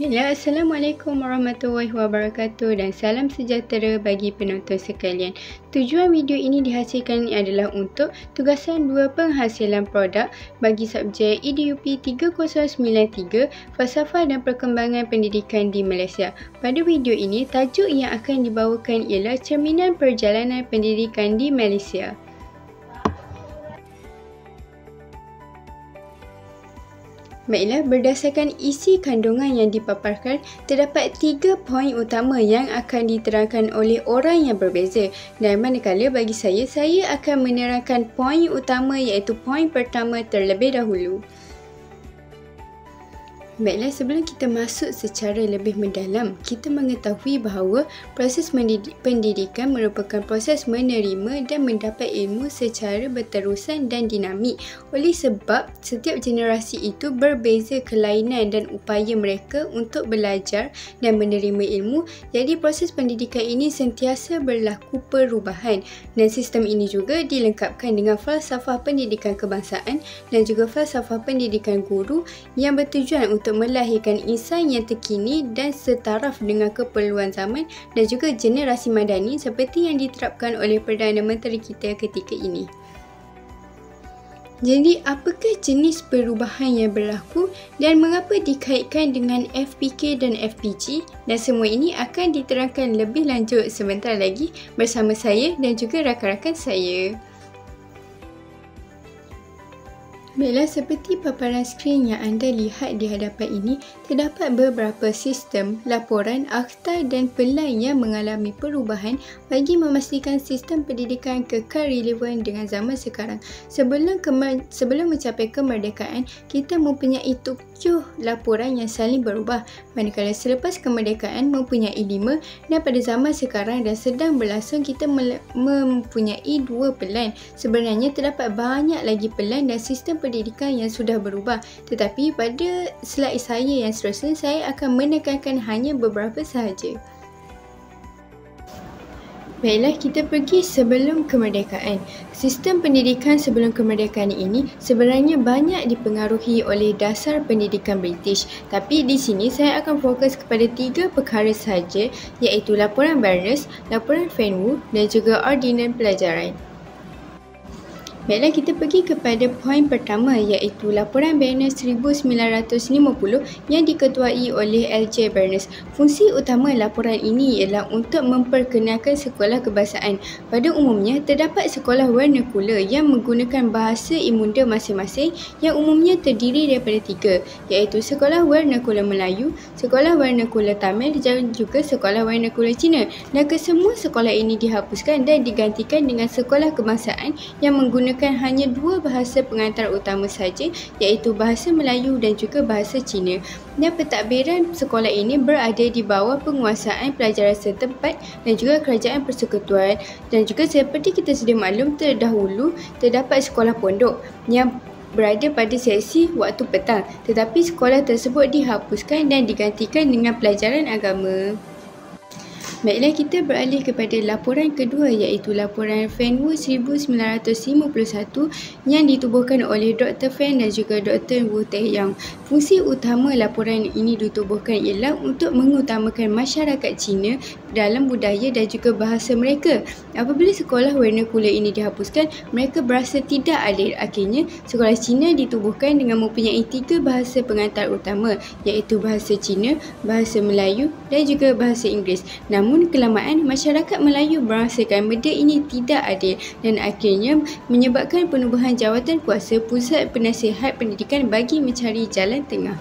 Assalamualaikum warahmatullahi wabarakatuh dan salam sejahtera bagi penonton sekalian. Tujuan video ini dihasilkan adalah untuk tugasan 2 penghasilan produk bagi subjek EDUP 3093 Falsafah dan Perkembangan Pendidikan di Malaysia. Pada video ini, tajuk yang akan dibawakan ialah Cerminan Perjalanan Pendidikan di Malaysia. Baiklah, berdasarkan isi kandungan yang dipaparkan, terdapat 3 poin utama yang akan diterangkan oleh orang yang berbeza. Dan manakala bagi saya akan menerangkan poin utama iaitu poin pertama terlebih dahulu. Baiklah, sebelum kita masuk secara lebih mendalam, kita mengetahui bahawa proses pendidikan merupakan proses menerima dan mendapat ilmu secara berterusan dan dinamik. Oleh sebab, setiap generasi itu berbeza kelainan dan upaya mereka untuk belajar dan menerima ilmu, jadi proses pendidikan ini sentiasa berlaku perubahan. Dan sistem ini juga dilengkapkan dengan falsafah pendidikan kebangsaan dan juga falsafah pendidikan guru yang bertujuan untuk melahirkan insan yang terkini dan setaraf dengan keperluan zaman dan juga generasi madani seperti yang diterapkan oleh Perdana Menteri kita ketika ini. Jadi, apakah jenis perubahan yang berlaku dan mengapa dikaitkan dengan FPK dan FPG? Dan semua ini akan diterangkan lebih lanjut sebentar lagi bersama saya dan juga rakan-rakan saya. Baiklah, seperti paparan skrin yang anda lihat di hadapan ini, terdapat beberapa sistem, laporan, akta dan pelan yang mengalami perubahan bagi memastikan sistem pendidikan kekal relevan dengan zaman sekarang. Sebelum mencapai kemerdekaan, kita mempunyai 7 laporan yang saling berubah, manakala selepas kemerdekaan mempunyai 5 dan pada zaman sekarang dan sedang berlangsung kita mempunyai 2 pelan. Sebenarnya terdapat banyak lagi pelan dan sistem pendidikan yang sudah berubah, tetapi pada slide saya yang seterusnya saya akan menekankan hanya beberapa sahaja. Baiklah, kita pergi sebelum kemerdekaan. Sistem pendidikan sebelum kemerdekaan ini sebenarnya banyak dipengaruhi oleh dasar pendidikan British. Tapi di sini saya akan fokus kepada 3 perkara sahaja, iaitu laporan Barnes, laporan Fenwu dan juga ordinan pelajaran. Baiklah, kita pergi kepada poin pertama iaitu laporan Barnes 1950 yang diketuai oleh L.J. Barnes. Fungsi utama laporan ini ialah untuk memperkenalkan sekolah kebangsaan. Pada umumnya, terdapat sekolah vernakula yang menggunakan bahasa ibunda masing-masing yang umumnya terdiri daripada 3, iaitu sekolah vernakula Melayu, sekolah vernakula Tamil dan juga sekolah vernakula Cina. Dan kesemua sekolah ini dihapuskan dan digantikan dengan sekolah kebangsaan yang menggunakan hanya 2 bahasa pengantar utama saja, iaitu bahasa Melayu dan juga bahasa Cina. Dan pentadbiran sekolah ini berada di bawah penguasaan pelajaran setempat dan juga kerajaan persekutuan. Dan juga seperti kita sedia maklum, terdahulu terdapat sekolah pondok yang berada pada sesi waktu petang, tetapi sekolah tersebut dihapuskan dan digantikan dengan pelajaran agama. Baiklah, kita beralih kepada laporan kedua iaitu laporan Fenwu 1951 yang ditubuhkan oleh Dr. Fen dan juga Dr. Wu Teh Yang. Fungsi utama laporan ini ditubuhkan ialah untuk mengutamakan masyarakat Cina dalam budaya dan juga bahasa mereka. Apabila sekolah vernakula ini dihapuskan, mereka berasa tidak adil. Akhirnya, sekolah Cina ditubuhkan dengan mempunyai 3 bahasa pengantar utama iaitu bahasa Cina, bahasa Melayu dan juga bahasa Inggeris. Namun kelamaan, masyarakat Melayu merasakan benda ini tidak adil dan akhirnya menyebabkan penubuhan jawatan kuasa Pusat Penasihat Pendidikan bagi mencari jalan tengah.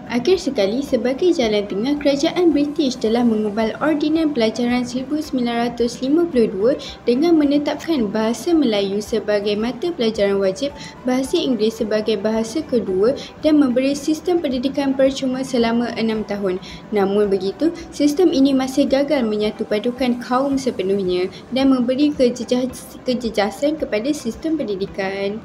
Akhir sekali, sebagai jalan tengah, kerajaan British telah mengubal Ordinan Pelajaran 1952 dengan menetapkan bahasa Melayu sebagai mata pelajaran wajib, bahasa Inggeris sebagai bahasa kedua dan memberi sistem pendidikan percuma selama 6 tahun. Namun begitu, sistem ini masih gagal menyatupadukan kaum sepenuhnya dan memberi kejejasan kepada sistem pendidikan.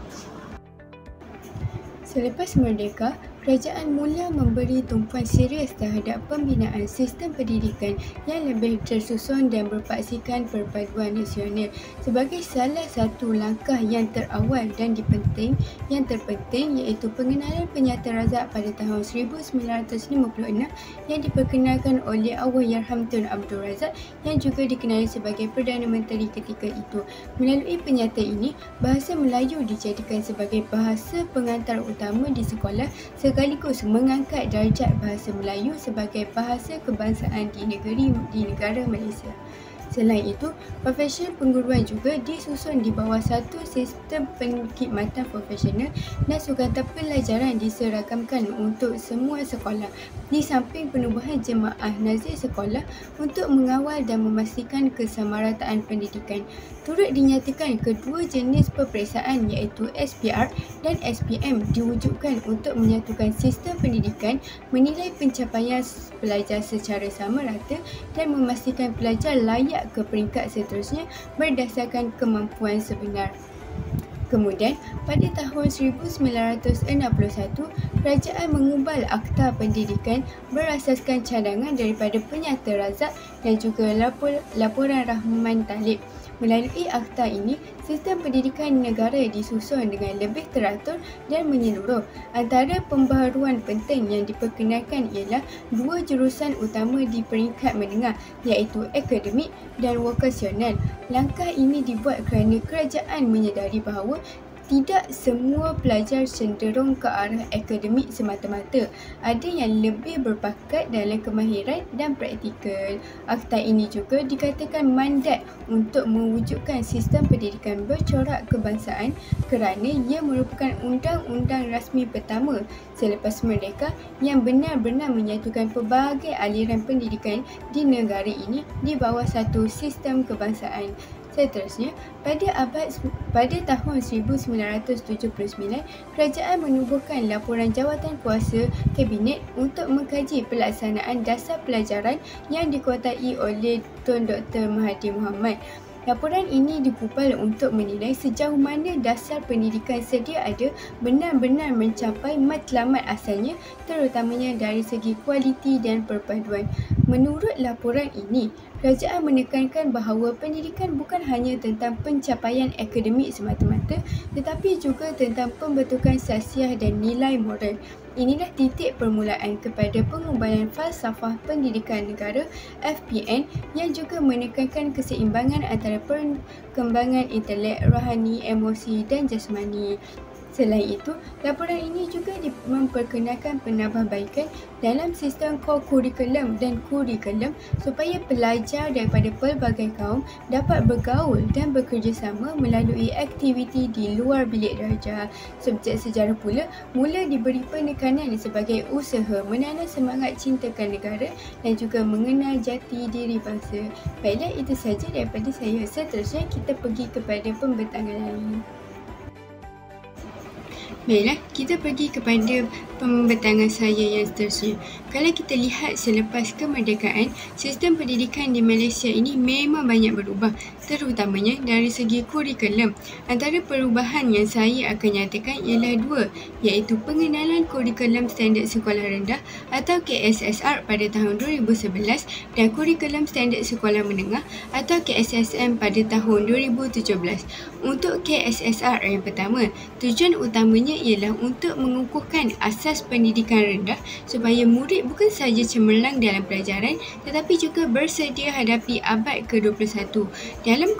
Selepas merdeka, kerajaan mula memberi tumpuan serius terhadap pembinaan sistem pendidikan yang lebih tersusun dan berpaksikan perpaduan nasional sebagai salah satu langkah yang terawal dan yang terpenting iaitu pengenalan Penyata Razak pada tahun 1956 yang diperkenalkan oleh Allahyarham Tun Abdul Razak yang juga dikenali sebagai Perdana Menteri ketika itu. Melalui penyata ini, bahasa Melayu dijadikan sebagai bahasa pengantar utama di sekolah sekaligus mengangkat darjat bahasa Melayu sebagai bahasa kebangsaan di negara Malaysia. Selain itu, profesi pengguruan juga disusun di bawah satu sistem perkhidmatan profesional dan sukatan pelajaran diseragamkan untuk semua sekolah di samping penubuhan jemaah nazir sekolah untuk mengawal dan memastikan kesamarataan pendidikan. Turut dinyatakan kedua jenis peperiksaan iaitu SPR dan SPM diwujudkan untuk menyatukan sistem pendidikan, menilai pencapaian pelajar secara sama rata dan memastikan pelajar layak ke peringkat seterusnya berdasarkan kemampuan sebenar. Kemudian, pada tahun 1961, kerajaan mengubal Akta Pendidikan berasaskan cadangan daripada Penyata Razak dan juga laporan Rahman Talib. Melalui akta ini, sistem pendidikan negara disusun dengan lebih teratur dan menyeluruh. Antara pembaharuan penting yang diperkenalkan ialah dua jurusan utama di peringkat menengah iaitu akademik dan vokasional. Langkah ini dibuat kerana kerajaan menyedari bahawa tidak semua pelajar cenderung ke arah akademik semata-mata. Ada yang lebih berbakat dalam kemahiran dan praktikal. Akta ini juga dikatakan mandat untuk mewujudkan sistem pendidikan bercorak kebangsaan kerana ia merupakan undang-undang rasmi pertama selepas merdeka yang benar-benar menyatukan pelbagai aliran pendidikan di negara ini di bawah satu sistem kebangsaan. Seterusnya, pada tahun 1979, kerajaan menubuhkan laporan jawatan kuasa kabinet untuk mengkaji pelaksanaan dasar pelajaran yang dikuasai oleh Tun Dr. Mahathir Mohamad. Laporan ini digubal untuk menilai sejauh mana dasar pendidikan sedia ada benar-benar mencapai matlamat asalnya, terutamanya dari segi kualiti dan perpaduan. Menurut laporan ini, kerajaan menekankan bahawa pendidikan bukan hanya tentang pencapaian akademik semata-mata tetapi juga tentang pembentukan sasiah dan nilai moral. Inilah titik permulaan kepada pengubahan falsafah pendidikan negara FPN yang juga menekankan keseimbangan antara perkembangan intelek, rohani, emosi dan jasmani. Selain itu, laporan ini juga memperkenalkan penambahbaikan dalam sistem kurikulum dan kurikulum supaya pelajar daripada pelbagai kaum dapat bergaul dan bekerjasama melalui aktiviti di luar bilik darjah. Subjek sejarah pula mula diberi penekanan sebagai usaha menanam semangat cintakan negara dan juga mengenal jati diri bangsa. Baiklah, itu sahaja daripada saya. Seterusnya kita pergi kepada pembentangan lain. Baiklah, kita pergi kepada pembentangan saya yang seterusnya. Kalau kita lihat selepas kemerdekaan, sistem pendidikan di Malaysia ini memang banyak berubah, terutamanya dari segi kurikulum. Antara perubahan yang saya akan nyatakan ialah dua, iaitu pengenalan kurikulum standard sekolah rendah atau KSSR pada tahun 2011 dan kurikulum standard sekolah menengah atau KSSM pada tahun 2017. Untuk KSSR yang pertama, tujuan utamanya ialah untuk mengukuhkan asas pendidikan rendah supaya murid bukan sahaja cemerlang dalam pelajaran tetapi juga bersedia hadapi abad ke-21. Dalam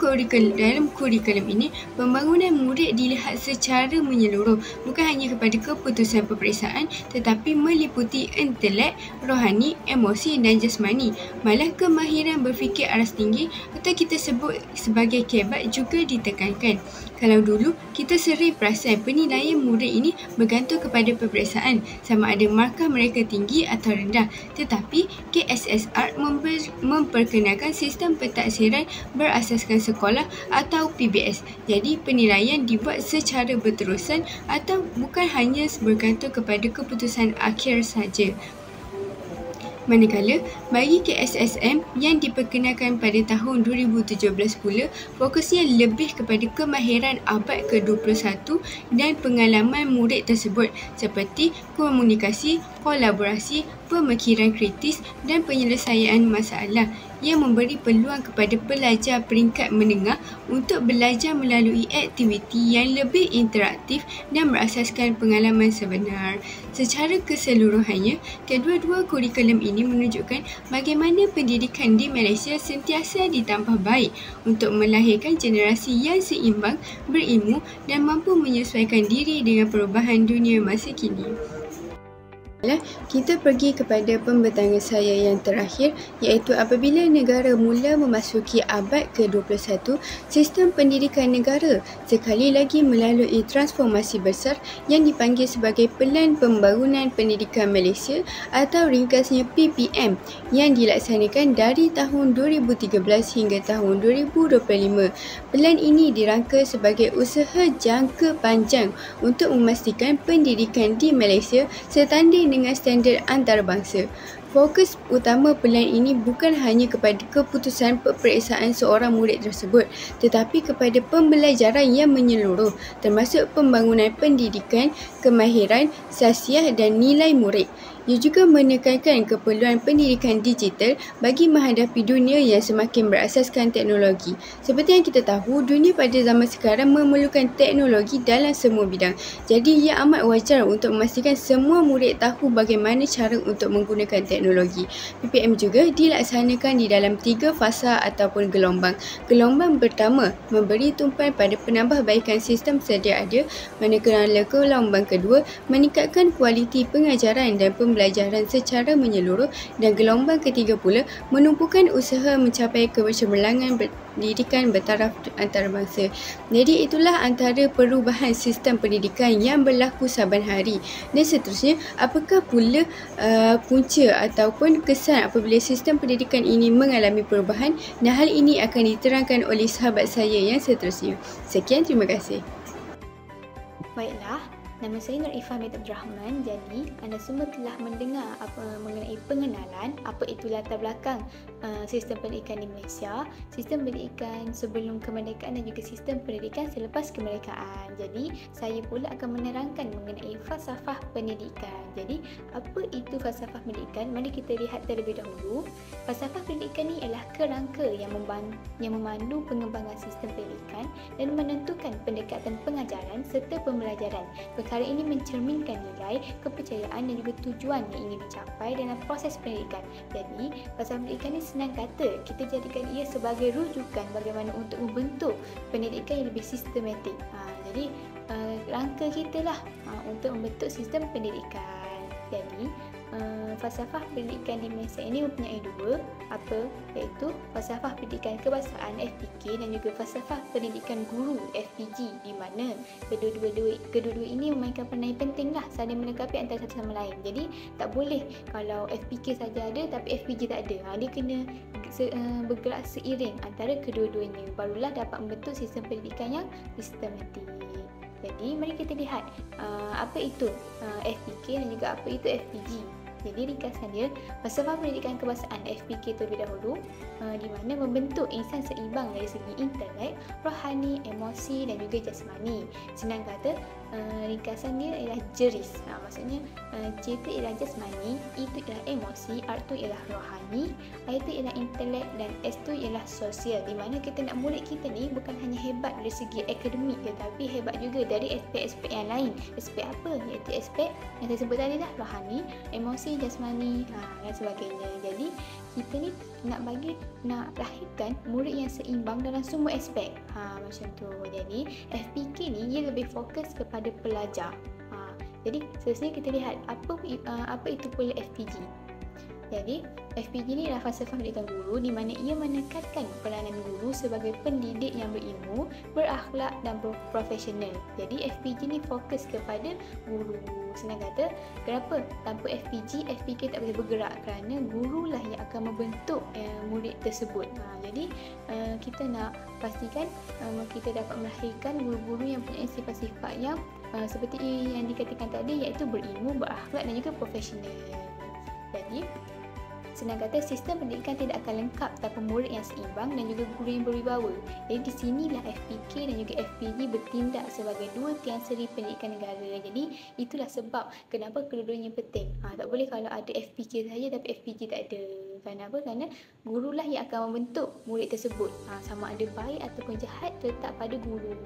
kurikulum ini, pembangunan murid dilihat secara menyeluruh, bukan hanya kepada keputusan peperiksaan tetapi meliputi intelek, rohani, emosi dan jasmani. Malah kemahiran berfikir aras tinggi atau kita sebut sebagai kebat juga ditekankan. Kalau dulu kita sering perasan penilaian murid ini bergantung kepada peperiksaan sama ada markah mereka tinggi atau rendah, tetapi KSSR memperkenalkan sistem pentaksiran berasaskan sekolah atau PBS. Jadi penilaian dibuat secara berterusan atau bukan hanya bergantung kepada keputusan akhir saja. Manakala, bagi KSSM yang diperkenalkan pada tahun 2017 pula, fokusnya lebih kepada kemahiran abad ke-21 dan pengalaman murid tersebut seperti komunikasi, kolaborasi, pemikiran kritis dan penyelesaian masalah yang memberi peluang kepada pelajar peringkat menengah untuk belajar melalui aktiviti yang lebih interaktif dan berasaskan pengalaman sebenar. Secara keseluruhannya, kedua-dua kurikulum ini menunjukkan bagaimana pendidikan di Malaysia sentiasa ditambah baik untuk melahirkan generasi yang seimbang, berilmu dan mampu menyesuaikan diri dengan perubahan dunia masa kini. Kita pergi kepada pembentangan saya yang terakhir, iaitu apabila negara mula memasuki abad ke-21, sistem pendidikan negara sekali lagi melalui transformasi besar yang dipanggil sebagai Pelan Pembangunan Pendidikan Malaysia atau ringkasnya PPM yang dilaksanakan dari tahun 2013 hingga tahun 2025. Pelan ini dirangka sebagai usaha jangka panjang untuk memastikan pendidikan di Malaysia setanding dengan standard antarabangsa. Fokus utama pelan ini bukan hanya kepada keputusan peperiksaan seorang murid tersebut, tetapi kepada pembelajaran yang menyeluruh, termasuk pembangunan pendidikan, kemahiran, sasiah dan nilai murid. Ia juga menekankan keperluan pendidikan digital bagi menghadapi dunia yang semakin berasaskan teknologi. Seperti yang kita tahu, dunia pada zaman sekarang memerlukan teknologi dalam semua bidang. Jadi ia amat wajar untuk memastikan semua murid tahu bagaimana cara untuk menggunakan teknologi. PPM juga dilaksanakan di dalam 3 fasa ataupun gelombang. Gelombang pertama memberi tumpuan pada penambahbaikan sistem sedia ada, manakala gelombang kedua meningkatkan kualiti pengajaran dan pembelajaran secara menyeluruh, dan gelombang ketiga pula menumpukan usaha mencapai kebercemerlangan pendidikan bertaraf antarabangsa. Jadi itulah antara perubahan sistem pendidikan yang berlaku saban hari. Dan seterusnya, apakah pula punca ataupun kesan apabila sistem pendidikan ini mengalami perubahan, dan hal ini akan diterangkan oleh sahabat saya yang seterusnya. Sekian, terima kasih. Baiklah, nama saya Nur Ifah Abdul Rahman. Jadi, anda semua telah mendengar mengenai pengenalan apa itu latar belakang sistem pendidikan di Malaysia, sistem pendidikan sebelum kemerdekaan dan juga sistem pendidikan selepas kemerdekaan. Jadi, saya pula akan menerangkan mengenai falsafah pendidikan. Jadi, apa itu falsafah pendidikan? Mari kita lihat terlebih dahulu. Falsafah pendidikan ni ialah kerangka yang memandu pengembangan sistem pendidikan dan menentukan pendekatan pengajaran serta pembelajaran. Perkara ini mencerminkan nilai, kepercayaan dan juga tujuan yang ingin dicapai dalam proses pendidikan. Jadi, falsafah pendidikan ini senang kata, kita jadikan ia sebagai rujukan bagaimana untuk membentuk pendidikan yang lebih sistematik. Jadi, rangka kita lah untuk membentuk sistem pendidikan. Jadi, falsafah pendidikan di Malaysia ini mempunyai dua, iaitu falsafah pendidikan kebangsaan FPK dan juga falsafah pendidikan guru FPG, di mana kedua-dua ini memainkan peranan penting lah, saling melengkapi antara satu sama lain. Jadi tak boleh kalau FPK saja ada tapi FPG tak ada. Dia kena bergerak seiring antara kedua-duanya, barulah dapat membentuk sistem pendidikan yang sistematik. Jadi mari kita lihat apa itu FPK dan juga apa itu FPG. Jadi ringkasan dia, falsafah pendidikan kebangsaan FPK terlebih dahulu, di mana membentuk insan seimbang dari segi intelek, rohani, emosi dan juga jasmani. Senang kata, ringkasan dia ialah jeris. Maksudnya J itu ialah jasmani, E itu ialah emosi, R itu ialah rohani, I itu ialah intelek dan S itu ialah sosial. Di mana kita nak murid kita ni bukan hanya hebat dari segi akademik, tetapi hebat juga dari aspek-aspek yang lain. Aspek apa? Iaitu aspek yang saya sebut tadi dah, rohani, emosi, jasmani dan sebagainya. Jadi kita ni nak lahirkan murid yang seimbang dalam semua aspek. Macam tu. Jadi FPK ni ia lebih fokus kepada pelajar. Jadi seterusnya kita lihat apa itu pula FPG. Jadi FPG ni adalah falsafah pendidikan guru, di mana ia menekankan peranan guru sebagai pendidik yang berilmu, berakhlak dan profesional. Jadi FPG ni fokus kepada guru. Senang kata, kenapa tanpa FPG, FPK tak boleh bergerak, kerana gurulah yang akan membentuk murid tersebut. Jadi kita nak pastikan kita dapat melahirkan guru-guru yang punya sifat-sifat yang seperti yang dikatakan tadi, iaitu berilmu, berakhlak dan juga profesional. Jadi senang kata sistem pendidikan tidak akan lengkap tanpa murid yang seimbang dan juga guru yang berwibawa. Jadi di sinilah FPK dan juga FPG bertindak sebagai dua tiang seri pendidikan negara. Jadi itulah sebab kenapa kedua-duanya penting. Tak boleh kalau ada FPK saja tapi FPG tak ada. Kenapa? Kerana gurulah yang akan membentuk murid tersebut. Sama ada baik ataupun jahat terletak pada guru.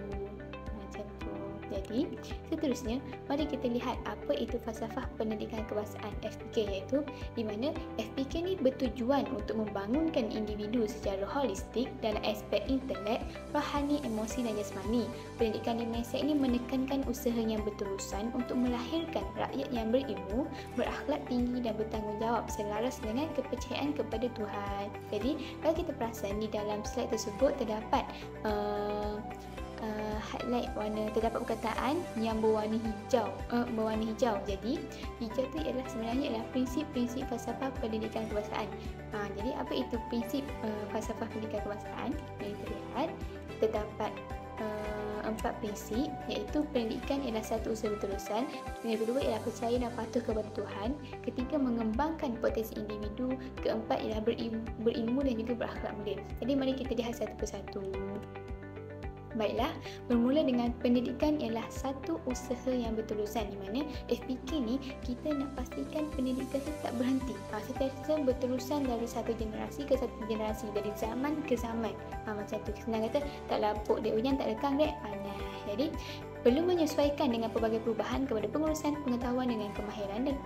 Macam tu. Jadi, seterusnya, mari kita lihat apa itu falsafah pendidikan kebangsaan FPK, iaitu di mana FPK ni bertujuan untuk membangunkan individu secara holistik dalam aspek intelek, rohani, emosi dan jasmani. Pendidikan di Malaysia ini menekankan usaha yang berterusan untuk melahirkan rakyat yang berilmu, berakhlak tinggi dan bertanggungjawab selaras dengan kepercayaan kepada Tuhan. Jadi, kalau kita perasan di dalam slide tersebut terdapat highlight warna, terdapat perkataan yang berwarna hijau. Jadi hijau tu sebenarnya ialah prinsip-prinsip falsafah pendidikan kebangsaan. Jadi apa itu prinsip falsafah pendidikan kebangsaan? Yang kita lihat terdapat 4 prinsip, iaitu pendidikan ialah satu usaha berterusan, yang kedua ialah percaya dan patuh kepada Tuhan, ketiga mengembangkan potensi individu, keempat ialah berilmu dan juga berakhlak mulia. Jadi mari kita lihat satu persatu. Baiklah, bermula dengan pendidikan ialah satu usaha yang berterusan, di mana FPK ni kita nak pastikan pendidikan itu tak berhenti. Sentiasa berterusan dari satu generasi ke satu generasi, dari zaman ke zaman. Macam tu, senang kata tak lapuk dek hujan, tak lekang dek panas. Jadi perlu menyesuaikan dengan pelbagai perubahan kepada pengurusan pengetahuan dengan kemahiran dan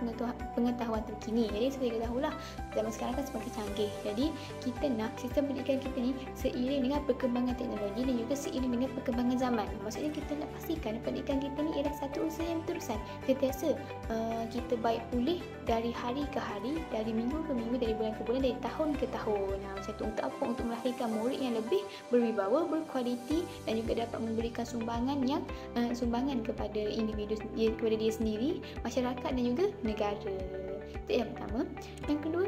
pengetahuan terkini. Jadi seperti kita tahulah, zaman sekarang kan semakin canggih. Jadi kita nak sistem pendidikan kita ni seiring dengan perkembangan teknologi dan juga seiring dengan perkembangan zaman. Maksudnya kita nak pastikan pendidikan kita ni ialah satu usaha yang berterusan. Sentiasa kita baik pulih dari hari ke hari, dari minggu ke minggu, dari bulan ke bulan, dari tahun ke tahun. Macam tu. Untuk apa? Untuk melahirkan murid yang lebih berwibawa, berkualiti dan juga dapat memberikan sumbangan kepada individu, kepada dia sendiri, masyarakat dan juga negara. Itu yang pertama. Yang kedua,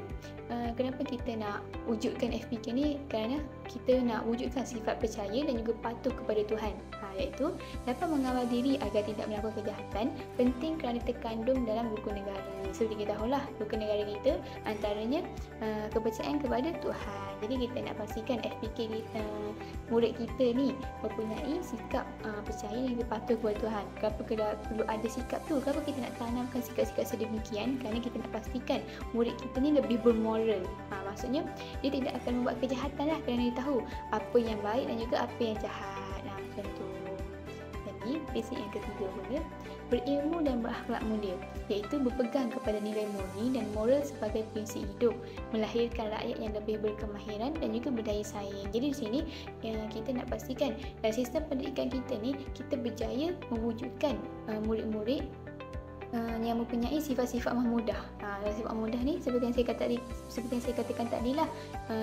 kenapa kita nak wujudkan FPK ni? Kerana kita nak wujudkan sifat percaya dan juga patuh kepada Tuhan, iaitu dapat mengawal diri agar tidak melakukan kejahatan, penting kerana terkandung dalam rukun negara. Seperti kita tahulah, rukun negara kita antaranya kepercayaan kepada Tuhan. Jadi kita nak pastikan FPK murid kita ni mempunyai sikap percaya dan juga patuh kepada Tuhan. Kenapa perlu ada sikap tu? Kenapa kita nak tanamkan sikap-sikap sedemikian? Kerana kita nak pastikan murid kita ni lebih bermoral. Maksudnya dia tidak akan membuat kejahatan lah, kerana dia tahu apa yang baik dan juga apa yang jahat. Macam tu. Jadi prinsip yang ketiga pula, berilmu dan berakhlak mulia, iaitu berpegang kepada nilai murni dan moral sebagai prinsip hidup, melahirkan rakyat yang lebih berkemahiran dan juga berdaya saing. Jadi di sini kita nak pastikan dalam sistem pendidikan kita ni, kita berjaya mewujudkan murid-murid yang mempunyai sifat-sifat mahmudah. Sifat mahmudah ni seperti yang saya katakan tadi lah,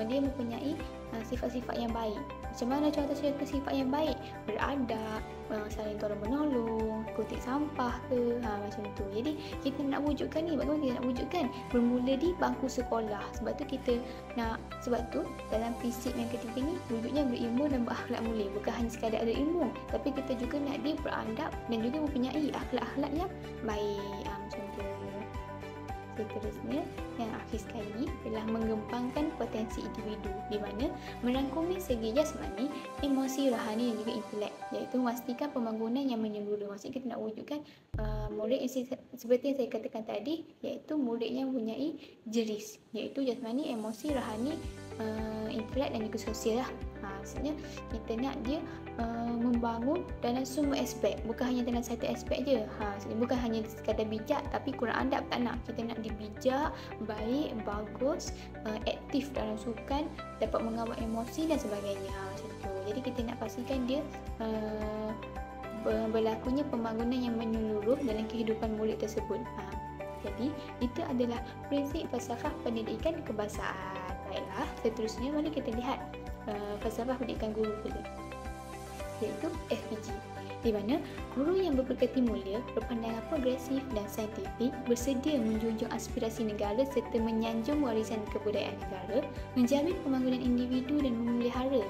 dia mempunyai sifat-sifat yang baik. Macam mana contoh sifat yang baik? Beradab, saling tolong menolong, kutip sampah ke, macam tu. Jadi kita nak wujudkan ni, bagaimana kita nak wujudkan? Bermula di bangku sekolah. Sebab tu dalam prinsip yang ketiga ni, wujudnya berilmu dan berakhlak mulia. Bukan hanya sekadar ada ilmu, tapi kita juga nak dia beradab dan juga mempunyai akhlak-akhlak yang baik. Macam tu. Seterusnya, yang akhir sekali ialah mengembangkan potensi individu, di mana merangkumi segi jasmani, emosi, rohani dan juga intelek, iaitu memastikan pembangunan yang menyeluruh. Maksudnya kita nak wujudkan murid yang seperti yang saya katakan tadi, iaitu murid yang mempunyai jeris, iaitu jasmani, emosi, rohani, intelek dan juga sosial lah. Maksudnya kita nak dia membangun dalam semua aspek, bukan hanya dalam satu aspek je. Bukan hanya sekadar bijak tapi kurang adab, tak nak. Kita nak dia bijak, baik, bagus, aktif dalam sukan, dapat mengawal emosi dan sebagainya. Macam tu. Jadi kita nak pastikan dia berlakunya pembangunan yang menyeluruh dalam kehidupan murid tersebut. Jadi itu adalah prinsip falsafah pendidikan kebangsaan. Baiklah, seterusnya mari kita lihat falsafah pendidikan guru pula, iaitu FPG, di mana guru yang berpekerti mulia, berpandangan progresif dan saintifik, bersedia menjunjung aspirasi negara serta menyanjung warisan kebudayaan negara, menjamin pembangunan individu dan memelihara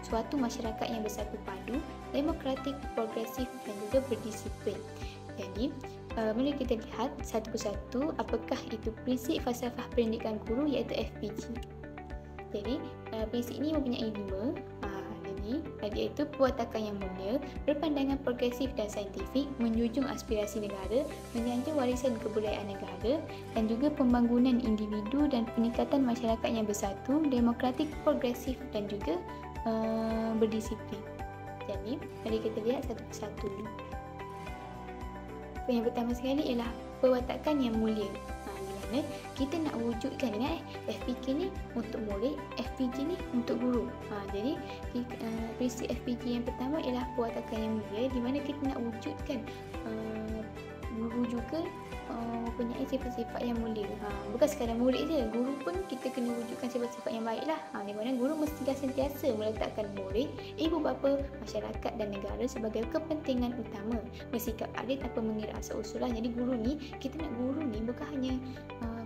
suatu masyarakat yang bersatu padu, demokratik, progresif dan juga berdisiplin. Jadi Mari kita lihat satu persatu apakah itu prinsip falsafah pendidikan guru iaitu FPG. Jadi prinsip ini mempunyai 5. Iaitu perwatakan yang mulia, berpandangan progresif dan saintifik, menjunjung aspirasi negara, menyanjung warisan kebudayaan negara dan juga pembangunan individu dan peningkatan masyarakat yang bersatu, demokratik, progresif dan juga berdisiplin. Jadi, mari kita lihat satu persatu. Yang pertama sekali ialah perwatakan yang mulia. Di mana kita nak wujudkan, ingat FPK ni untuk murid, FPG ni untuk guru. Jadi prinsip FPG yang pertama ialah perwatakan yang mulia, di mana kita nak wujudkan guru juga mempunyai sifat-sifat yang mulia. Bukan sekadar murid je, guru pun kita kena wujudkan sifat-sifat yang baik lah. Di mana guru mestilah sentiasa meletakkan murid, ibu bapa, masyarakat dan negara sebagai kepentingan utama, bersikap adil tanpa mengira asal-usulan. Jadi guru ni, kita nak guru ni bukan hanya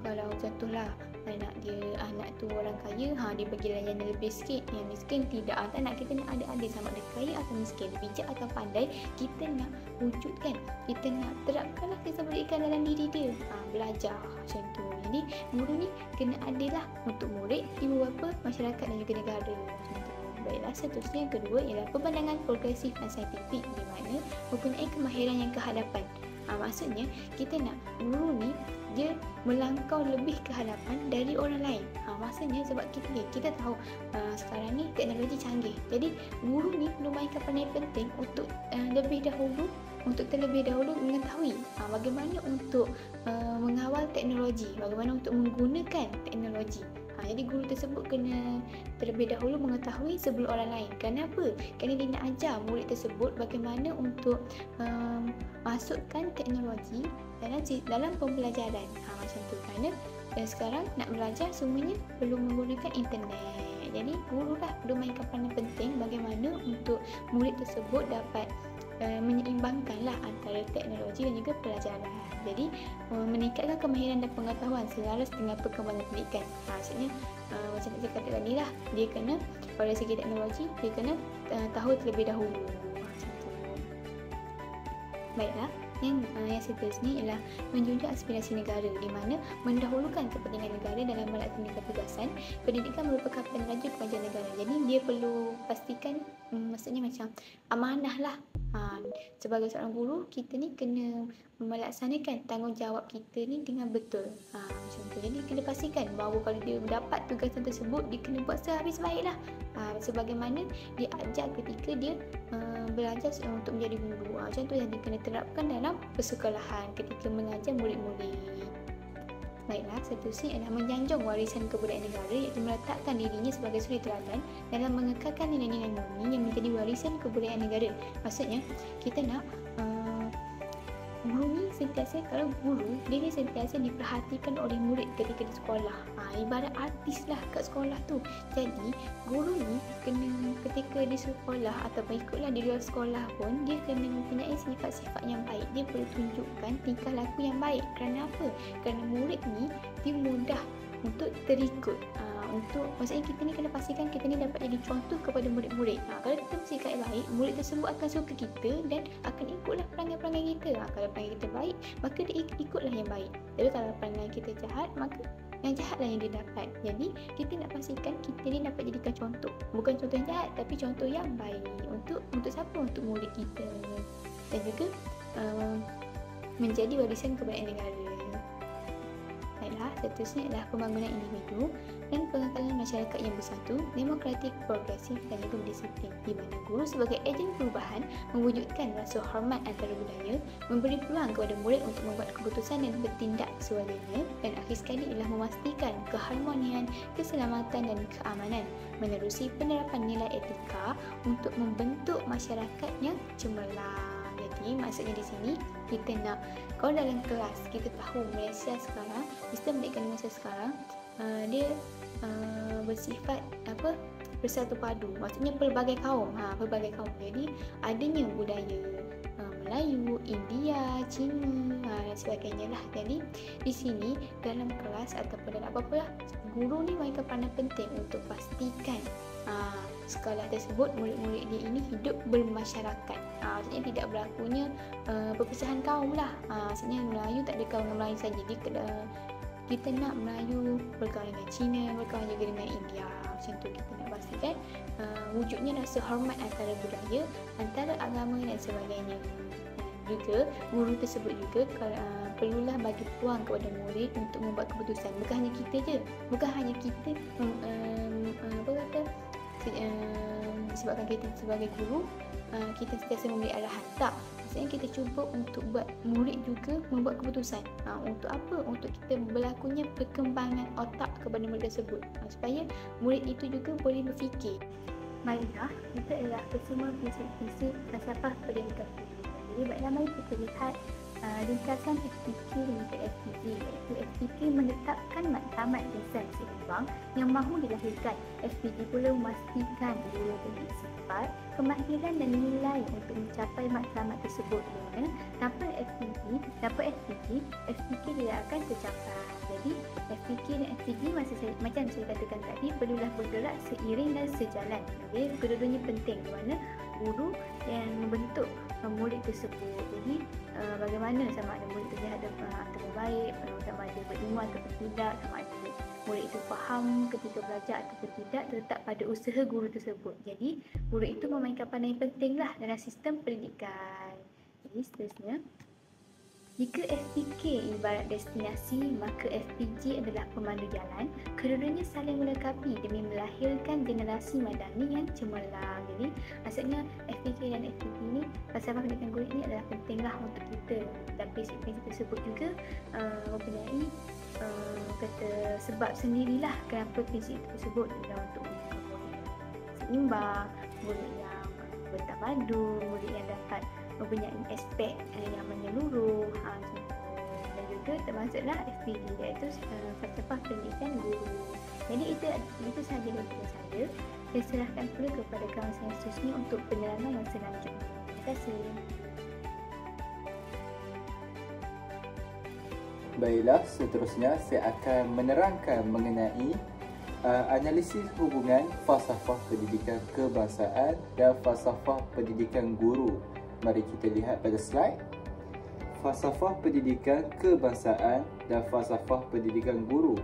kalau contohlah anak tu orang kaya, dia bagi layanan lebih sikit, yang miskin tidak. Tak nak, kita nak ada adil sama ada kaya atau miskin, bijak atau pandai. Kita nak wujudkan, kita nak terapkanlah sistem pendidikan dalam diri dia, belajar macam tu. Jadi guru ni kena adil lah untuk murid, ibu bapa, masyarakat dan juga negara macam tu. Baiklah, seterusnya yang kedua ialah pemandangan progresif dan saintifik, di mana mempunyai kemahiran yang kehadapan. Maksudnya kita nak guru ni dia melangkau lebih ke hadapan dari orang lain. Maksudnya sebab kita tahu sekarang ni teknologi canggih. Jadi guru ni perlu mainkan peranan penting untuk terlebih dahulu mengetahui bagaimana untuk mengawal teknologi, bagaimana untuk menggunakan teknologi. Jadi guru tersebut kena terlebih dahulu mengetahui sebelum orang lain. Kenapa? Kerana dia nak ajar murid tersebut bagaimana untuk masukkan teknologi dalam pembelajaran. Macam tu. Kerana sekarang nak belajar semuanya perlu menggunakan internet. Jadi guru lah perlu mainkan peranan penting bagaimana untuk murid tersebut dapat menyeimbangkanlah antara teknologi dan juga pelajaran. Jadi meningkatkan kemahiran dan pengetahuan selaras dengan perkembangan pendidikan. Maksudnya macam saya kata tadi lah, dia kena pada segi teknologi dia kena tahu terlebih dahulu. Macam tu. Baiklah, yang seterusnya ialah menjunjung aspirasi negara, di mana mendahulukan kepentingan negara dalam melaksanakan tugasan. Pendidikan merupakan peneraju kepanjangan negara. Jadi dia perlu pastikan, maksudnya macam amanah lah. Sebagai seorang guru, kita ni kena melaksanakan tanggungjawab kita ni dengan betul. Macam tu. Jadi kena pastikan bahawa kalau dia dapat tugasan tersebut, dia kena buat sehabis baiklah. Sebagaimana dia ajar ketika dia belajar untuk menjadi guru. Contoh yang dia kena terapkan dalam persekolahan ketika mengajar murid-murid. Baiklah, seterusnya adalah menyanjung warisan kebudayaan negara, iaitu meletakkan dirinya sebagai suri teladan dalam mengekalkan nilai-nilai murni yang menjadi warisan kebudayaan negara. Maksudnya kita nak guru ni sentiasa, kalau guru dia ni sentiasa diperhatikan oleh murid ketika di sekolah. Ibarat artis lah kat sekolah tu. Jadi guru ni kena ketika di sekolah ataupun ikutlah di luar sekolah pun, dia kena mempunyai sifat-sifat yang baik. Dia perlu tunjukkan tingkah laku yang baik. Kerana apa? Kerana murid ni dia mudah untuk terikut. Maksudnya kita ni kena pastikan kita ni dapat jadi contoh kepada murid-murid. Kalau kita bersikap baik, murid tersebut akan suka kita dan akan ikutlah perangai-perangai kita. Kalau perangai kita baik, maka dia ikutlah yang baik. Tapi kalau perangai kita jahat, maka yang jahatlah yang dia dapat. Jadi kita nak pastikan kita ni dapat jadikan contoh. Bukan contoh yang jahat, tapi contoh yang baik. Untuk siapa? Untuk murid kita. Dan juga menjadi warisan kebudayaan negara. Baiklah, seterusnya adalah pembangunan individu dan pengekalan masyarakat yang bersatu, demokratik, progresif dan juga berdisiplin, di mana guru sebagai ejen perubahan mewujudkan rasa hormat antara budaya, memberi peluang kepada murid untuk membuat keputusan dan bertindak sesuainya, dan akhir sekali ialah memastikan keharmonian, keselamatan dan keamanan, menerusi penerapan nilai etika untuk membentuk masyarakat yang cemerlang. Jadi maksudnya di sini kita nak, kalau dalam kelas kita tahu Malaysia sekarang, sistem pendidikan Malaysia sekarang dia bersifat bersatu padu. Maksudnya pelbagai kaum. Jadi adanya budaya Melayu, India, Cina dan sebagainya lah. Jadi di sini dalam kelas ataupun dalam apa-apa lah, guru ni mainkan peranan penting untuk pastikan sekolah tersebut murid-murid dia ini hidup bermasyarakat. Maksudnya tidak berlakunya perpecahan kaum lah. Maksudnya Melayu tak ada kaum Melayu saja. Kita nak Melayu berkawan dengan Cina, berkawan juga dengan India. Macam tu kita nak pastikan wujudnya rasa hormat antara budaya, antara agama dan sebagainya. Juga guru tersebut juga perlulah bagi peluang kepada murid untuk membuat keputusan. Bukan hanya kita je, bukan hanya kita sebabkan kita sebagai guru kita sentiasa memberi arahan. Tak, maksudnya kita cuba untuk buat murid juga membuat keputusan. Untuk apa? Untuk kita berlakunya perkembangan otak kepada murid tersebut, supaya murid itu juga boleh berfikir. Marilah kita adalah semua prinsip-prinsip falsafah pendidikan. Jadi baiklah, mari kita lihat ringkasan FPK dan juga FPG. Iaitu FPK menetapkan matlamat desain seimbang yang mahu dilahirkan. FPG pula memastikan guru memiliki sifat, kemahiran dan nilai untuk mencapai matlamat tersebut. Tanpa FPG, FPK tidak akan tercapai. Jadi FPK dan FPG macam saya katakan tadi, perlulah bergerak seiring dan sejalan. Okay? Kedua-duanya penting, di mana guru yang membentuk murid tersebut. Jadi bagaimana sama ada murid terlihat atau baik, sama ada berilmu atau tidak, sama ada murid itu faham ketika belajar atau tidak, terletak pada usaha guru tersebut. Jadi guru itu memainkan peranan yang pentinglah dalam sistem pendidikan. Jadi seterusnya, jika FPK ibarat destinasi, maka FPG adalah pemandu jalan. Kedua-duanya saling melengkapi demi melahirkan generasi madani yang cemerlang. Jadi maksudnya FPK dan FPG ini, falsafah pendidikan guru ini adalah pentinglah untuk kita. Dan prinsip-prinsip tersebut juga mempunyai sebab sendirilah kenapa prinsip tersebut adalah untuk murid yang seimbang, murid yang bertamadun, murid yang dapat mempunyai aspek yang menyeluruh, dan juga termasuklah FPG, iaitu falsafah pendidikan guru. Jadi itu sahaja daripada saya. Saya serahkan pula kepada kawan saya seterusnya untuk penerangan yang selanjutnya. Terima kasih. Baiklah, seterusnya saya akan menerangkan mengenai analisis hubungan falsafah pendidikan kebangsaan dan falsafah pendidikan guru. Mari kita lihat pada slide. Falsafah pendidikan kebangsaan dan falsafah pendidikan guru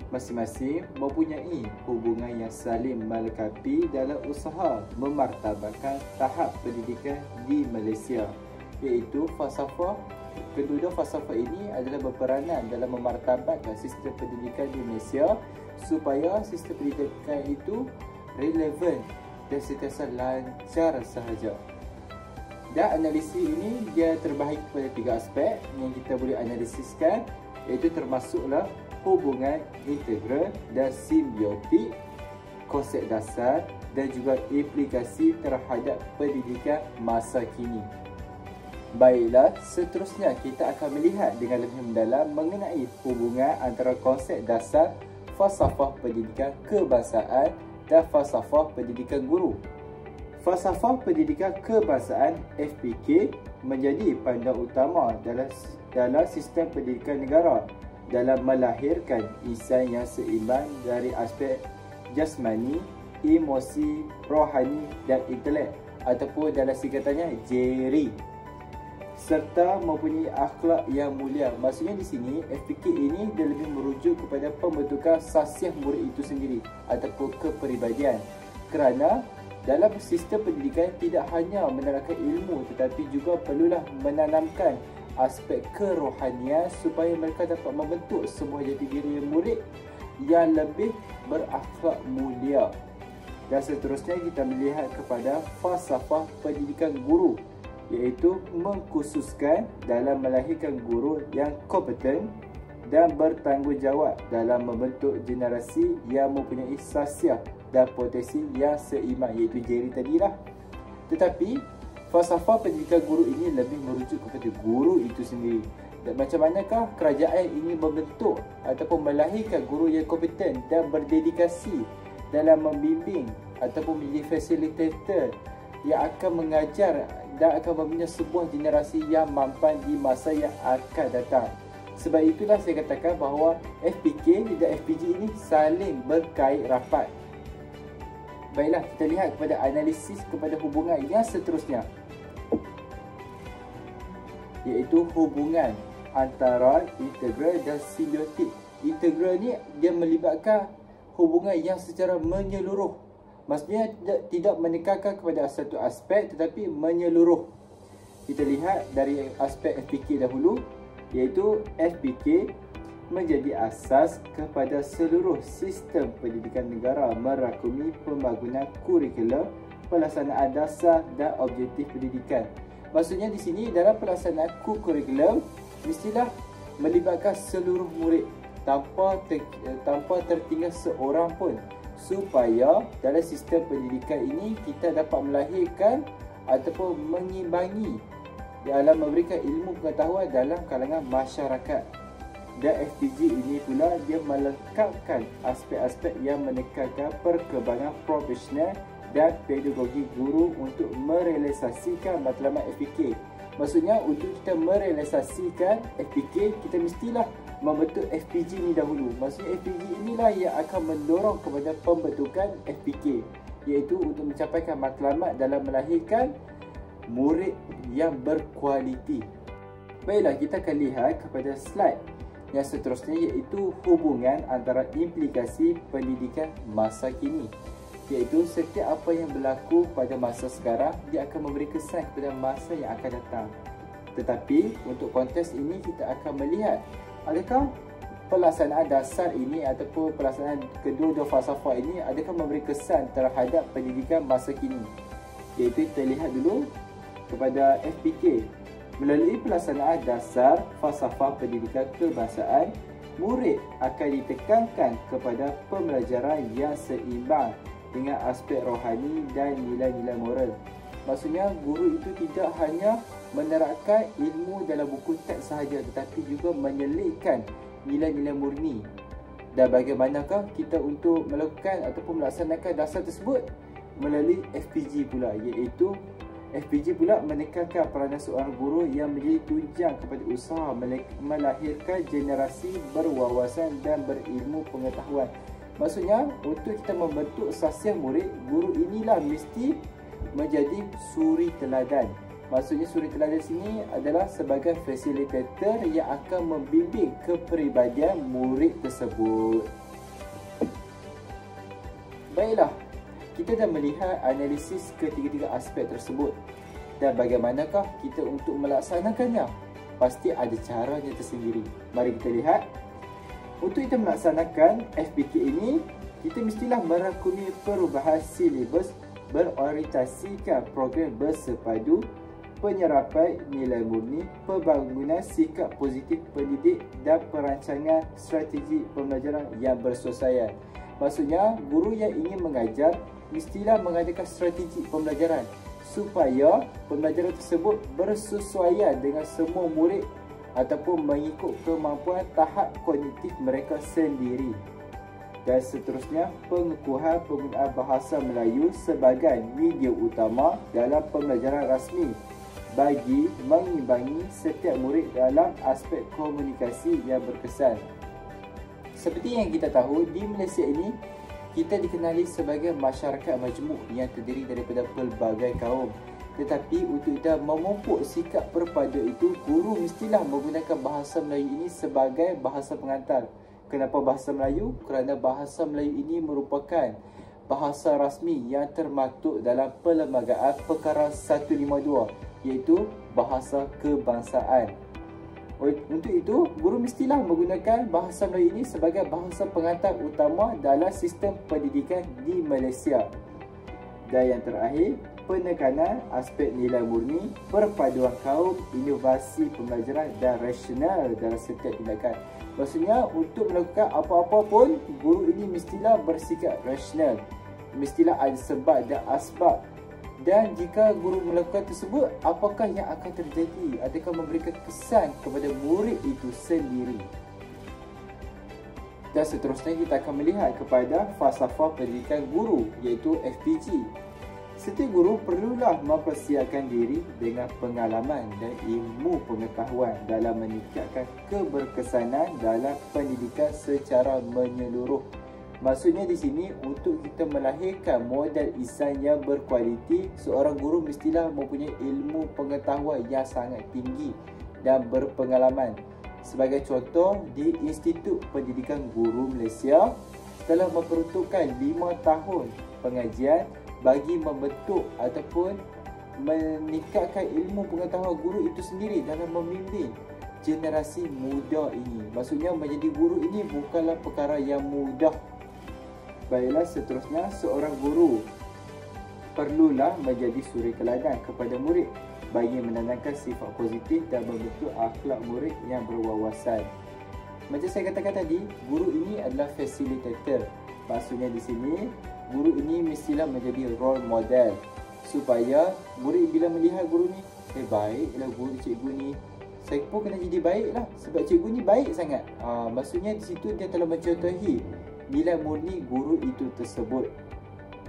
masing-masing mempunyai hubungan yang saling melengkapi dalam usaha memartabatkan tahap pendidikan di Malaysia, iaitu kedua falsafah ini adalah berperanan dalam memartabatkan sistem pendidikan di Malaysia supaya sistem pendidikan itu relevan dan sentiasa lancar sahaja. Dan analisis ini dia terbahagi pada 3 aspek yang kita boleh analisiskan, iaitu termasuklah hubungan integral dan simbiotik, konsep dasar dan juga implikasi terhadap pendidikan masa kini. Baiklah, seterusnya kita akan melihat dengan lebih mendalam mengenai hubungan antara konsep dasar falsafah pendidikan kebangsaan dan falsafah pendidikan guru. Falsafah pendidikan kebangsaan FPK menjadi panduan utama dalam sistem pendidikan negara dalam melahirkan insan yang seimbang dari aspek jasmani, emosi, rohani dan intelek, ataupun dalam singkatannya JERI, serta mempunyai akhlak yang mulia. Maksudnya di sini FPK ini dia lebih merujuk kepada pembentukan sasiah murid itu sendiri ataupun kepribadian, kerana dalam sistem pendidikan tidak hanya menerangkan ilmu tetapi juga perlulah menanamkan aspek kerohanian supaya mereka dapat membentuk sebuah jati diri murid yang lebih berakhlak mulia. Dan seterusnya kita melihat kepada falsafah pendidikan guru, iaitu mengkhususkan dalam melahirkan guru yang kompeten dan bertanggungjawab dalam membentuk generasi yang mempunyai sasiah dan potensi yang seimbang, iaitu JERI tadilah. Tetapi falsafah pendidikan guru ini lebih merujuk kepada guru itu sendiri. Dan macam manakah kerajaan ini membentuk ataupun melahirkan guru yang kompeten dan berdedikasi dalam membimbing ataupun menjadi fasilitator yang akan mengajar dan akan membina sebuah generasi yang mampan di masa yang akan datang. Sebab itulah saya katakan bahawa FPK dan FPG ini saling berkait rapat. Baiklah, kita lihat kepada analisis kepada hubungan yang seterusnya, iaitu hubungan antara integral dan simbiotik. Integral ni dia melibatkan hubungan yang secara menyeluruh. Maksudnya tidak menekankan kepada satu aspek tetapi menyeluruh. Kita lihat dari aspek FPK dahulu, iaitu FPK menjadi asas kepada seluruh sistem pendidikan negara merakumi pembangunan kurikulum, pelaksanaan dasar dan objektif pendidikan. Maksudnya di sini dalam pelaksanaan kurikulum mestilah melibatkan seluruh murid tanpa tertinggal seorang pun, supaya dalam sistem pendidikan ini kita dapat melahirkan ataupun mengimbangi dalam memberikan ilmu pengetahuan dalam kalangan masyarakat. Dan FPG ini pula dia melengkapkan aspek-aspek yang menekankan perkembangan profesional dan pedagogi guru untuk merealisasikan matlamat FPK. Maksudnya untuk kita merealisasikan FPK, kita mestilah membentuk FPG ni dahulu. Maksudnya FPG inilah yang akan mendorong kepada pembentukan FPK, iaitu untuk mencapaikan matlamat dalam melahirkan murid yang berkualiti. Baiklah, kita akan lihat kepada slide yang seterusnya, iaitu hubungan antara implikasi pendidikan masa kini. Iaitu setiap apa yang berlaku pada masa sekarang, dia akan memberi kesan kepada masa yang akan datang. Tetapi untuk konteks ini kita akan melihat adakah pelaksanaan dasar ini ataupun pelaksanaan kedua-dua falsafah ini adakah memberi kesan terhadap pendidikan masa kini. Iaitu kita lihat dulu kepada FPK. Melalui pelaksanaan dasar falsafah pendidikan kebangsaan, murid akan ditekankan kepada pembelajaran yang seimbang dengan aspek rohani dan nilai-nilai moral. Maksudnya guru itu tidak hanya menerapkan ilmu dalam buku teks sahaja, tetapi juga menyelipkan nilai-nilai murni. Dan bagaimanakah kita untuk melakukan ataupun melaksanakan dasar tersebut? Melalui FPG pula, iaitu FPG pula menekankan peranan seorang guru yang menjadi tunjang kepada usaha melahirkan generasi berwawasan dan berilmu pengetahuan. Maksudnya untuk kita membentuk sasiah murid, guru inilah mesti menjadi suri teladan. Maksudnya suri teladan sini adalah sebagai fasilitator yang akan membimbing kepribadian murid tersebut. Baiklah, kita dah melihat analisis ketiga-tiga aspek tersebut. Dan bagaimanakah kita untuk melaksanakannya? Pasti ada caranya tersendiri. Mari kita lihat. Untuk kita melaksanakan FPK ini, kita mestilah merakumi perubahan silibus, berorientasikan program bersepadu, penyerapan nilai murni, pembangunan sikap positif pendidik dan perancangan strategi pembelajaran yang bersesuaian. Maksudnya, guru yang ingin mengajar mestilah mengadakan strategi pembelajaran supaya pembelajaran tersebut bersesuaian dengan semua murid ataupun mengikut kemampuan tahap kognitif mereka sendiri. Dan seterusnya, pengukuhan penggunaan bahasa Melayu sebagai media utama dalam pembelajaran rasmi bagi mengimbangi setiap murid dalam aspek komunikasi yang berkesan. Seperti yang kita tahu, di Malaysia ini kita dikenali sebagai masyarakat majmuk yang terdiri daripada pelbagai kaum. Tetapi untuk kita memupuk sikap berpada itu, guru mestilah menggunakan bahasa Melayu ini sebagai bahasa pengantar. Kenapa bahasa Melayu? Kerana bahasa Melayu ini merupakan bahasa rasmi yang termaktub dalam Perlembagaan Perkara 152, iaitu bahasa kebangsaan. Untuk itu, guru mestilah menggunakan bahasa Melayu ini sebagai bahasa pengantar utama dalam sistem pendidikan di Malaysia. Dan yang terakhir, penekanan aspek nilai murni, perpaduan kaum, inovasi pembelajaran dan rasional dalam setiap tindakan. Maksudnya, untuk melakukan apa-apa pun, guru ini mestilah bersikap rasional. Mestilah ada sebab dan asbab. Dan jika guru melakukan tersebut, apakah yang akan terjadi? Adakah memberikan kesan kepada murid itu sendiri? Dan seterusnya kita akan melihat kepada falsafah pendidikan guru, iaitu FPG. Setiap guru perlulah mempersiapkan diri dengan pengalaman dan ilmu pengetahuan dalam meningkatkan keberkesanan dalam pendidikan secara menyeluruh. Maksudnya di sini untuk kita melahirkan modal insan yang berkualiti, seorang guru mestilah mempunyai ilmu pengetahuan yang sangat tinggi dan berpengalaman. Sebagai contoh, di Institut Pendidikan Guru Malaysia telah memperuntukkan 5 tahun pengajian bagi membentuk ataupun meningkatkan ilmu pengetahuan guru itu sendiri dalam membimbing generasi muda ini. Maksudnya menjadi guru ini bukanlah perkara yang mudah. Baiklah, seterusnya, seorang guru perlulah menjadi suri teladan kepada murid bagi menanamkan sifat positif dan membentuk akhlak murid yang berwawasan. Macam saya katakan tadi, guru ini adalah facilitator. Maksudnya di sini, guru ini mestilah menjadi role model supaya murid bila melihat guru ni, baiklah guru cikgu ni, saya pun kena jadi baiklah sebab cikgu ni baik sangat. Maksudnya di situ dia telah mencontohi nilai murni guru itu tersebut.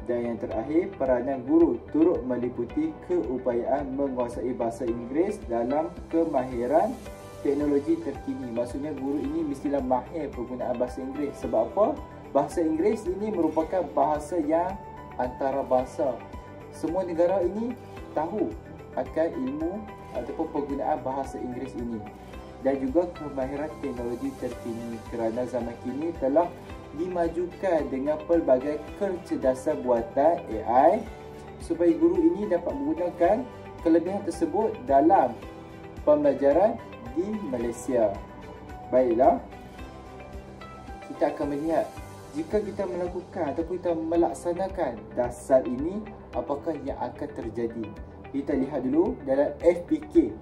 Dan yang terakhir, peranan guru turut meliputi keupayaan menguasai bahasa Inggeris dalam kemahiran teknologi terkini. Maksudnya guru ini mestilah mahir penggunaan bahasa Inggeris. Sebab apa? Bahasa Inggeris ini merupakan bahasa yang antarabangsa. Semua negara ini tahu akan ilmu ataupun penggunaan bahasa Inggeris ini. Dan juga kemahiran teknologi terkini, kerana zaman kini telah dimajukan dengan pelbagai kecerdasan buatan AI supaya guru ini dapat menggunakan kelebihan tersebut dalam pembelajaran di Malaysia. Baiklah, kita akan melihat jika kita melakukan ataupun kita melaksanakan dasar ini, apakah yang akan terjadi. Kita lihat dulu dalam FPK,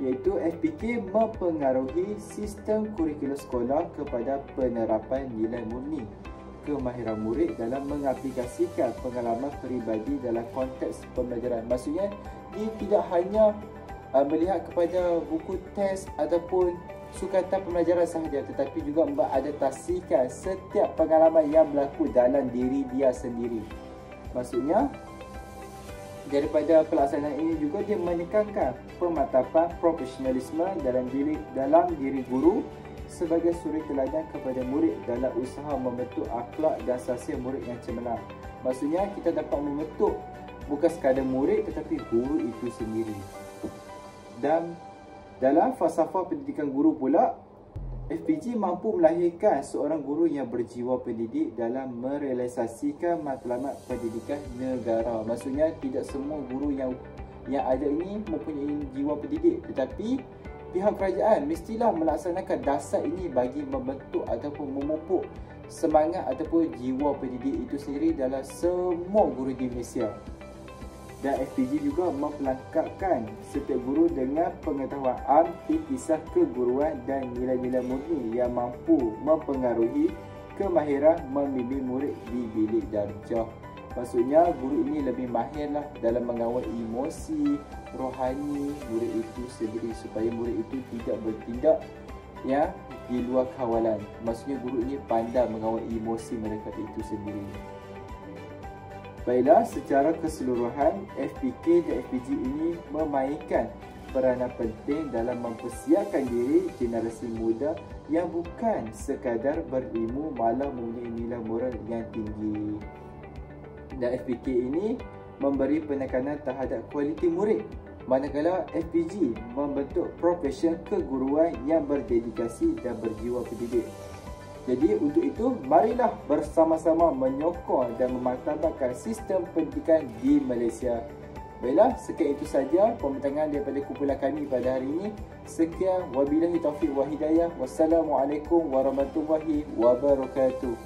iaitu FPK mempengaruhi sistem kurikulum sekolah kepada penerapan nilai murni, kemahiran murid dalam mengaplikasikan pengalaman peribadi dalam konteks pembelajaran. Maksudnya dia tidak hanya melihat kepada buku test ataupun sukatan pembelajaran sahaja, tetapi juga mengadaptasikan setiap pengalaman yang berlaku dalam diri dia sendiri. Maksudnya daripada pelaksanaan ini juga dia menekankan pemantapan profesionalisme dalam diri guru sebagai suri teladan kepada murid dalam usaha membentuk akhlak dan sahsiah murid yang cemerlang. Maksudnya kita dapat membentuk bukan sekadar murid tetapi guru itu sendiri. Dan dalam falsafah pendidikan guru pula, FPG mampu melahirkan seorang guru yang berjiwa pendidik dalam merealisasikan matlamat pendidikan negara. Maksudnya tidak semua guru yang ada ini mempunyai jiwa pendidik, tetapi pihak kerajaan mestilah melaksanakan dasar ini bagi membentuk ataupun memupuk semangat ataupun jiwa pendidik itu sendiri dalam semua guru di Malaysia. Dan FPG juga mempelengkapkan setiap guru dengan pengetahuan arti kisah keguruan dan nilai-nilai murni yang mampu mempengaruhi kemahiran membimbing murid di bilik darjah. Maksudnya guru ini lebih mahirlah dalam mengawal emosi rohani murid itu sendiri supaya murid itu tidak bertindak di luar kawalan. Maksudnya guru ini pandai mengawal emosi mereka itu sendiri. Baiklah, secara keseluruhan FPK dan FPG ini memainkan peranan penting dalam mempersiapkan diri generasi muda yang bukan sekadar berilmu malah mempunyai nilai moral yang tinggi. Dan FPK ini memberi penekanan terhadap kualiti murid, manakala FPG membentuk profesion keguruan yang berdedikasi dan berjiwa pendidik. Jadi untuk itu, marilah bersama-sama menyokong dan memartabatkan sistem pendidikan di Malaysia. Baiklah, sekian itu saja pembentangan daripada kumpulan kami pada hari ini. Sekian, wabillahi taufiq wa hidayah. Wassalamualaikum warahmatullahi wabarakatuh.